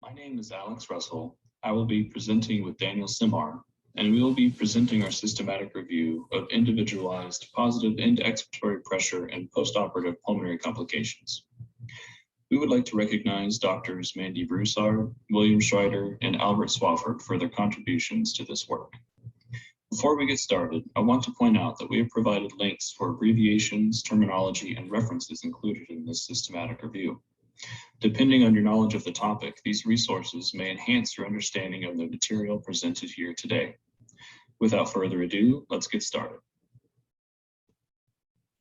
My name is Alex Russell. I will be presenting with Daniel Simar, and we will be presenting our systematic review of individualized positive and expiratory pressure and postoperative pulmonary complications. We would like to recognize Doctors Mandy Broussard, William Schreider, and Albert Swafford for their contributions to this work. Before we get started, I want to point out that we have provided links for abbreviations, terminology, and references included in this systematic review. Depending on your knowledge of the topic, these resources may enhance your understanding of the material presented here today. Without further ado, let's get started.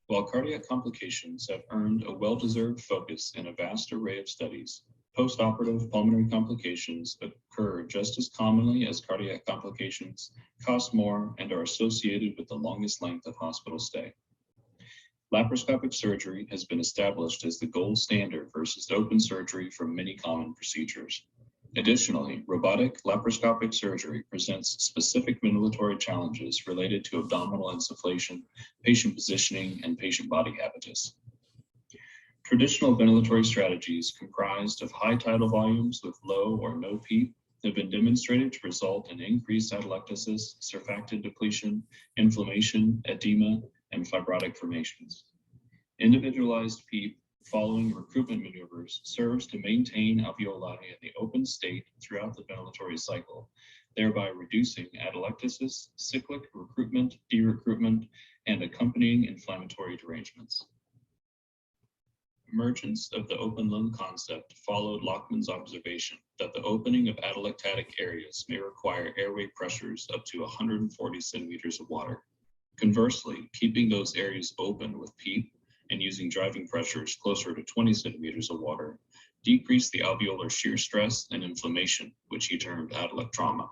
While cardiac complications have earned a well-deserved focus in a vast array of studies, postoperative pulmonary complications occur just as commonly as cardiac complications, cost more, and are associated with the longest length of hospital stay. Laparoscopic surgery has been established as the gold standard versus open surgery for many common procedures. Additionally, robotic laparoscopic surgery presents specific ventilatory challenges related to abdominal insufflation, patient positioning, and patient body habitus. Traditional ventilatory strategies comprised of high tidal volumes with low or no PEEP have been demonstrated to result in increased atelectasis, surfactant depletion, inflammation, edema, and fibrotic formations. Individualized PEEP following recruitment maneuvers serves to maintain alveoli in the open state throughout the ventilatory cycle, thereby reducing atelectasis, cyclic recruitment, derecruitment, and accompanying inflammatory derangements. Emergence of the open lung concept followed Lachman's observation that the opening of atelectatic areas may require airway pressures up to 140 centimeters of water. Conversely, keeping those areas open with PEEP and using driving pressures closer to 20 centimeters of water decreased the alveolar shear stress and inflammation, which he termed atelectrauma.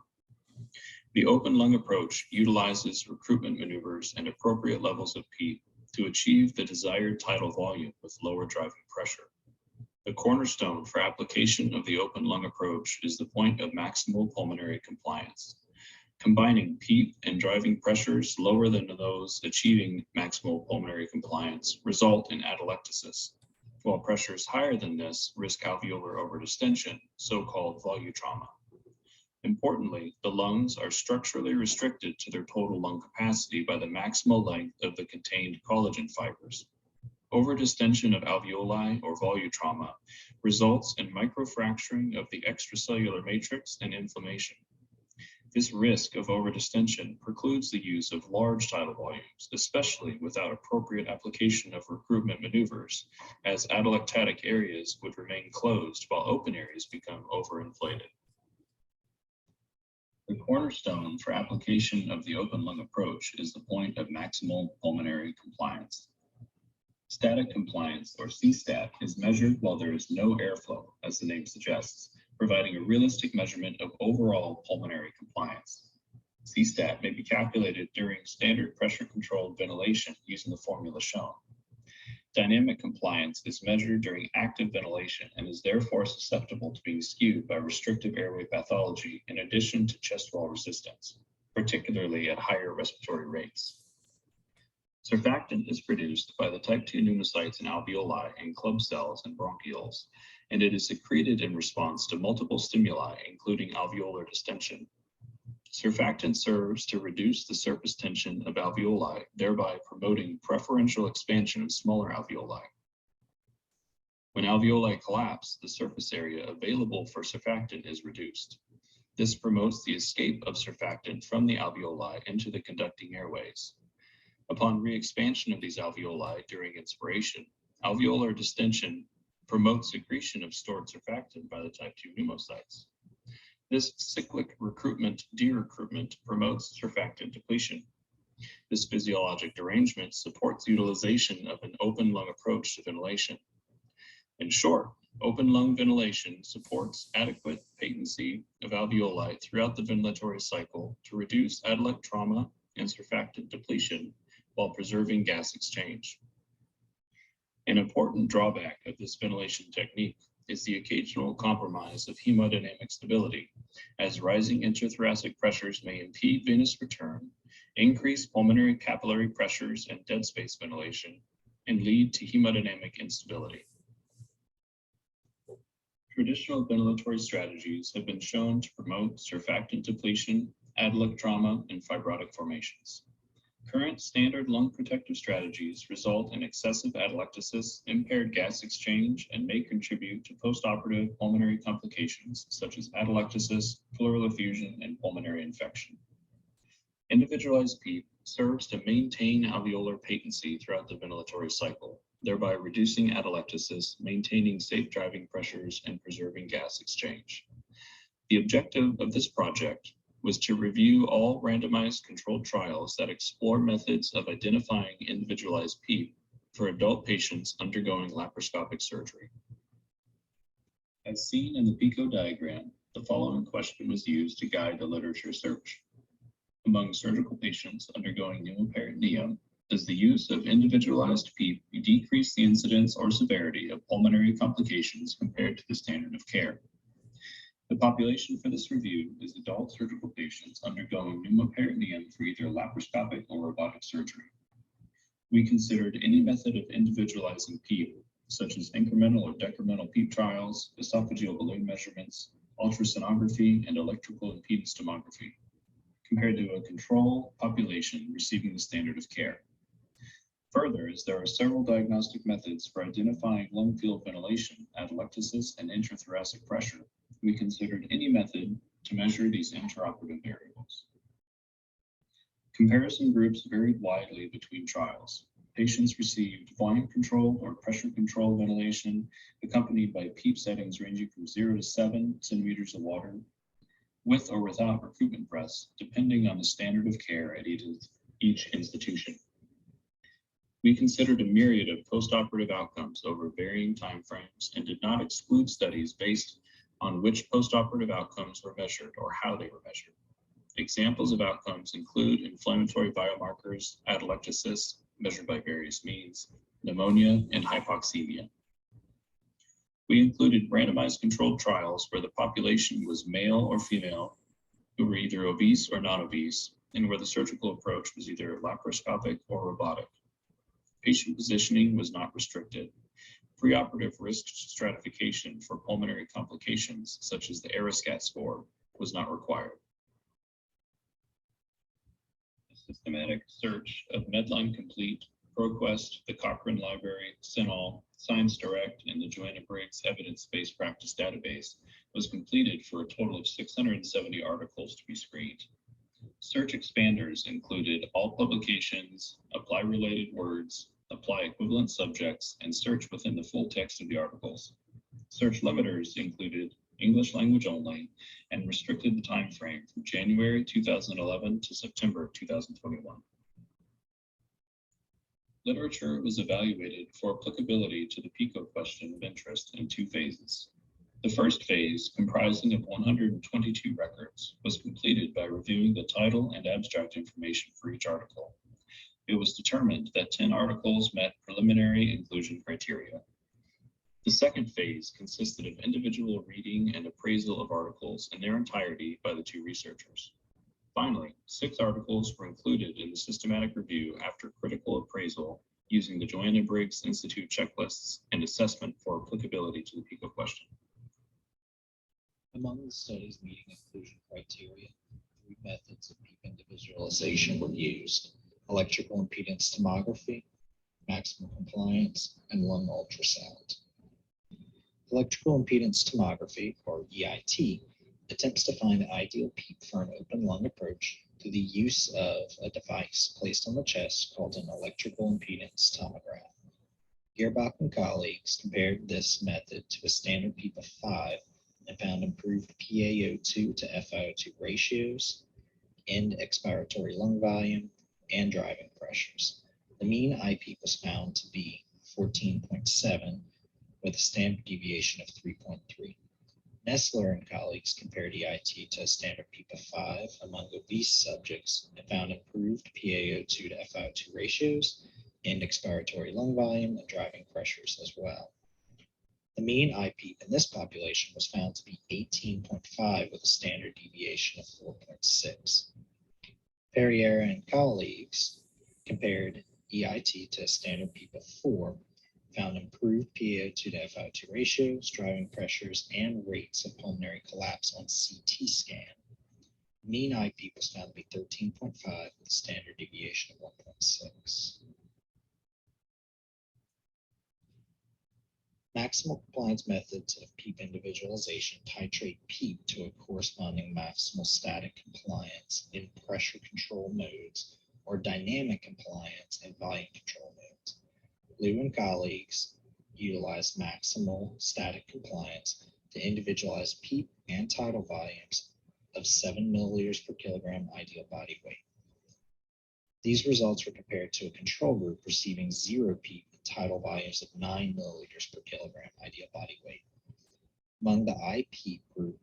The open lung approach utilizes recruitment maneuvers and appropriate levels of PEEP to achieve the desired tidal volume with lower driving pressure. The cornerstone for application of the open lung approach is the point of maximal pulmonary compliance. Combining PEEP and driving pressures lower than those achieving maximal pulmonary compliance result in atelectasis, while pressures higher than this risk alveolar overdistension, so-called volutrauma. Importantly, the lungs are structurally restricted to their total lung capacity by the maximal length of the contained collagen fibers. Overdistension of alveoli or volutrauma results in microfracturing of the extracellular matrix and inflammation. This risk of overdistension precludes the use of large tidal volumes, especially without appropriate application of recruitment maneuvers, as atelectatic areas would remain closed while open areas become overinflated. The cornerstone for application of the open lung approach is the point of maximal pulmonary compliance. Static compliance, or C-stat, is measured while there is no airflow, as the name suggests, providing a realistic measurement of overall pulmonary compliance. C-stat may be calculated during standard pressure-controlled ventilation using the formula shown. Dynamic compliance is measured during active ventilation and is therefore susceptible to being skewed by restrictive airway pathology in addition to chest wall resistance, particularly at higher respiratory rates. Surfactant is produced by the type 2 pneumocytes in alveoli and club cells and bronchioles, and it is secreted in response to multiple stimuli, including alveolar distension. Surfactant serves to reduce the surface tension of alveoli, thereby promoting preferential expansion of smaller alveoli. When alveoli collapse, the surface area available for surfactant is reduced. This promotes the escape of surfactant from the alveoli into the conducting airways. Upon re-expansion of these alveoli during inspiration, alveolar distension promotes secretion of stored surfactant by the type 2 pneumocytes. This cyclic recruitment-derecruitment promotes surfactant depletion. This physiologic derangement supports utilization of an open lung approach to ventilation. In short, open lung ventilation supports adequate patency of alveoli throughout the ventilatory cycle to reduce atelectrauma and surfactant depletion while preserving gas exchange. An important drawback of this ventilation technique is the occasional compromise of hemodynamic stability, as rising intrathoracic pressures may impede venous return, increase pulmonary capillary pressures and dead space ventilation, and lead to hemodynamic instability. Traditional ventilatory strategies have been shown to promote surfactant depletion, adduct trauma, and fibrotic formations. Current standard lung protective strategies result in excessive atelectasis, impaired gas exchange, and may contribute to postoperative pulmonary complications such as atelectasis, pleural effusion, and pulmonary infection. Individualized PEEP serves to maintain alveolar patency throughout the ventilatory cycle, thereby reducing atelectasis, maintaining safe driving pressures, and preserving gas exchange. The objective of this project was to review all randomized controlled trials that explore methods of identifying individualized PEEP for adult patients undergoing laparoscopic surgery. As seen in the PICO diagram, the following question was used to guide the literature search. Among surgical patients undergoing pneumoperitoneum, does the use of individualized PEEP decrease the incidence or severity of pulmonary complications compared to the standard of care? The population for this review is adult surgical patients undergoing pneumoperitoneum for either laparoscopic or robotic surgery. We considered any method of individualizing PEEP, such as incremental or decremental PEEP trials, esophageal balloon measurements, ultrasonography, and electrical impedance tomography, compared to a control population receiving the standard of care. Further, as there are several diagnostic methods for identifying lung field ventilation, atelectasis, and intrathoracic pressure, we considered any method to measure these intraoperative variables. Comparison groups varied widely between trials. Patients received volume-controlled or pressure-controlled ventilation accompanied by PEEP settings ranging from 0 to 7 centimeters of water, with or without recruitment breaths, depending on the standard of care at each institution. We considered a myriad of postoperative outcomes over varying timeframes and did not exclude studies based on which postoperative outcomes were measured or how they were measured. Examples of outcomes include inflammatory biomarkers, atelectasis, measured by various means, pneumonia, and hypoxemia. We included randomized controlled trials where the population was male or female, who were either obese or non-obese, and where the surgical approach was either laparoscopic or robotic. Patient positioning was not restricted. Preoperative risk stratification for pulmonary complications, such as the ARISCAT score, was not required. A systematic search of Medline Complete, ProQuest, the Cochrane Library, CINAHL, Science Direct, and the Joanna Briggs Evidence-Based Practice Database was completed for a total of 670 articles to be screened. Search expanders included all publications, apply related words, apply equivalent subjects, and search within the full text of the articles. Search limiters included English language only and restricted the time frame from January 2011 to September 2021. Literature was evaluated for applicability to the PICO question of interest in 2 phases. The first phase, comprising of 122 records, was completed by reviewing the title and abstract information for each article. It was determined that 10 articles met preliminary inclusion criteria. The second phase consisted of individual reading and appraisal of articles in their entirety by the 2 researchers. Finally, 6 articles were included in the systematic review after critical appraisal using the Joanna Briggs Institute checklists and assessment for applicability to the PICO question. Among the studies meeting inclusion criteria, 3 methods of PEEP individualization were used: electrical impedance tomography, maximum compliance, and lung ultrasound. Electrical impedance tomography, or EIT, attempts to find the ideal PEEP for an open lung approach through the use of a device placed on the chest called an electrical impedance tomograph. Gearbach and colleagues compared this method to a standard PEEP of 5 and found improved PaO2 to FiO2 ratios, end expiratory lung volume, and driving pressures. The mean IPEEP was found to be 14.7 with a standard deviation of 3.3. Nestler and colleagues compared EIT to a standard PEEP of 5 among obese subjects and found improved PaO2 to FiO2 ratios, end expiratory lung volume, and driving pressures as well. The mean IPEEP in this population was found to be 18.5 with a standard deviation of 4.6. Perriera and colleagues compared EIT to a standard PEEP of 4, found improved PaO2 to FiO2 ratios, driving pressures, and rates of pulmonary collapse on CT scan. Mean IPEEP was found to be 13.5 with a standard deviation of 1.6. Maximal compliance methods of PEEP individualization titrate PEEP to a corresponding maximal static compliance in pressure control modes or dynamic compliance in volume control modes. Liu and colleagues utilized maximal static compliance to individualize PEEP and tidal volumes of 7 milliliters per kilogram ideal body weight. These results were compared to a control group receiving 0 PEEP and tidal volumes of 9 milliliters per kilogram ideal body weight. Among the IPEEP group,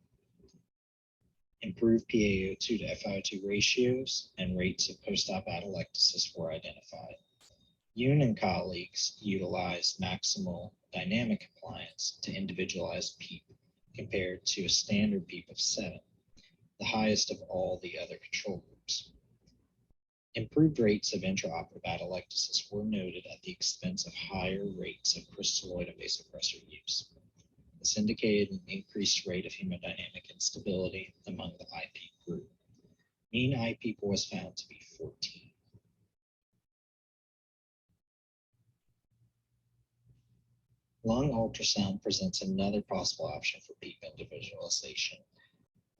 improved PaO2 to FiO2 ratios and rates of post-op atelectasis were identified. Yoon and colleagues utilized maximal dynamic compliance to individualize PEEP compared to a standard PEEP of 7, the highest of all the other control groups. Improved rates of intraoperative atelectasis were noted at the expense of higher rates of crystalloid and vasopressor use. This indicated an increased rate of hemodynamic instability among the IPEEP group. Mean IPEEP was found to be 14. Lung ultrasound presents another possible option for PEEP individualization.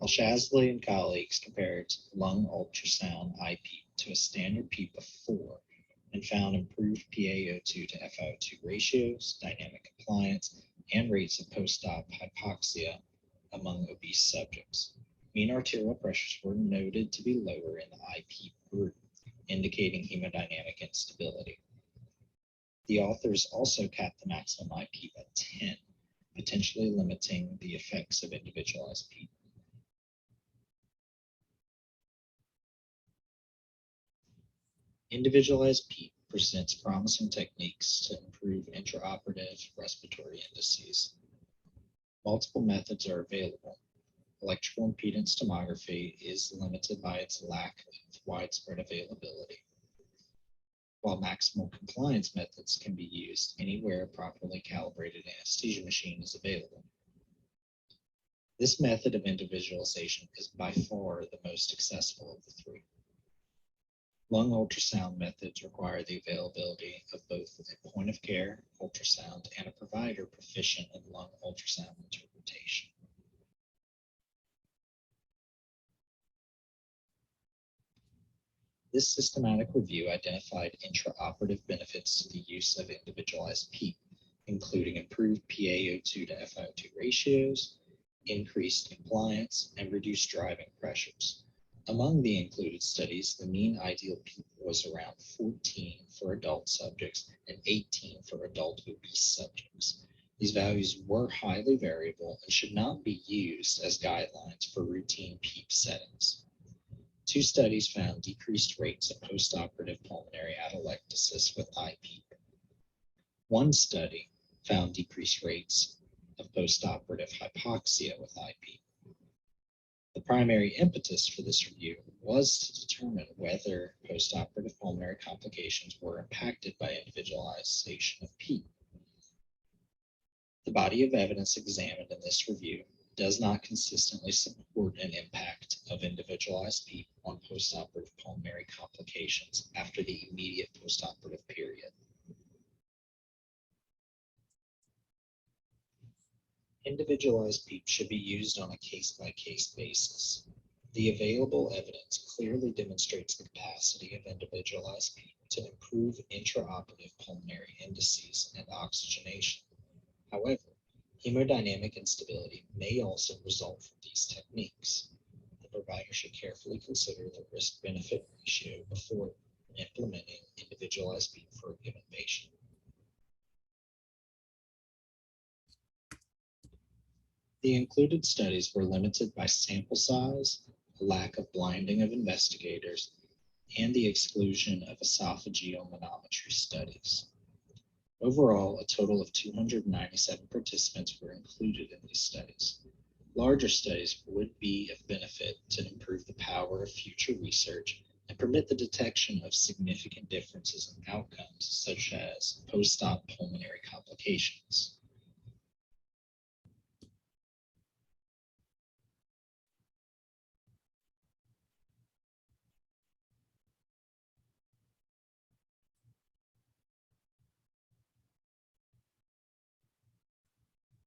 Al-Shazli and colleagues compared lung ultrasound IPEEP to a standard PEEP of 4 and found improved PaO2 to FiO2 ratios, dynamic compliance, and rates of post-op hypoxia among obese subjects. Mean arterial pressures were noted to be lower in the IPEEP group, indicating hemodynamic instability. The authors also capped the maximum IPEEP at 10, potentially limiting the effects of individualized PEEP. Individualized PEEP presents promising techniques to improve intraoperative respiratory indices. Multiple methods are available. Electrical impedance tomography is limited by its lack of widespread availability, while maximal compliance methods can be used anywhere a properly calibrated anesthesia machine is available. This method of individualization is by far the most accessible of the three. Lung ultrasound methods require the availability of both a point-of-care ultrasound and a provider proficient in lung ultrasound interpretation. This systematic review identified intraoperative benefits to the use of individualized PEEP, including improved PaO2 to FiO2 ratios, increased compliance, and reduced driving pressures. Among the included studies, the mean ideal PEEP was around 14 for adult subjects and 18 for adult obese subjects. These values were highly variable and should not be used as guidelines for routine PEEP settings. 2 studies found decreased rates of postoperative pulmonary atelectasis with IPEEP. 1 study found decreased rates of postoperative hypoxia with IPEEP. The primary impetus for this review was to determine whether postoperative pulmonary complications were impacted by individualization of PEEP. The body of evidence examined in this review does not consistently support an impact of individualized PEEP on postoperative pulmonary complications after the immediate postoperative period. Individualized PEEP should be used on a case-by-case basis. The available evidence clearly demonstrates the capacity of individualized PEEP to improve intraoperative pulmonary indices and oxygenation. However, hemodynamic instability may also result from these techniques. The provider should carefully consider the risk-benefit ratio before implementing individualized PEEP for a given patient. The included studies were limited by sample size, a lack of blinding of investigators, and the exclusion of esophageal manometry studies. Overall, a total of 297 participants were included in these studies. Larger studies would be of benefit to improve the power of future research and permit the detection of significant differences in outcomes, such as post-op pulmonary complications.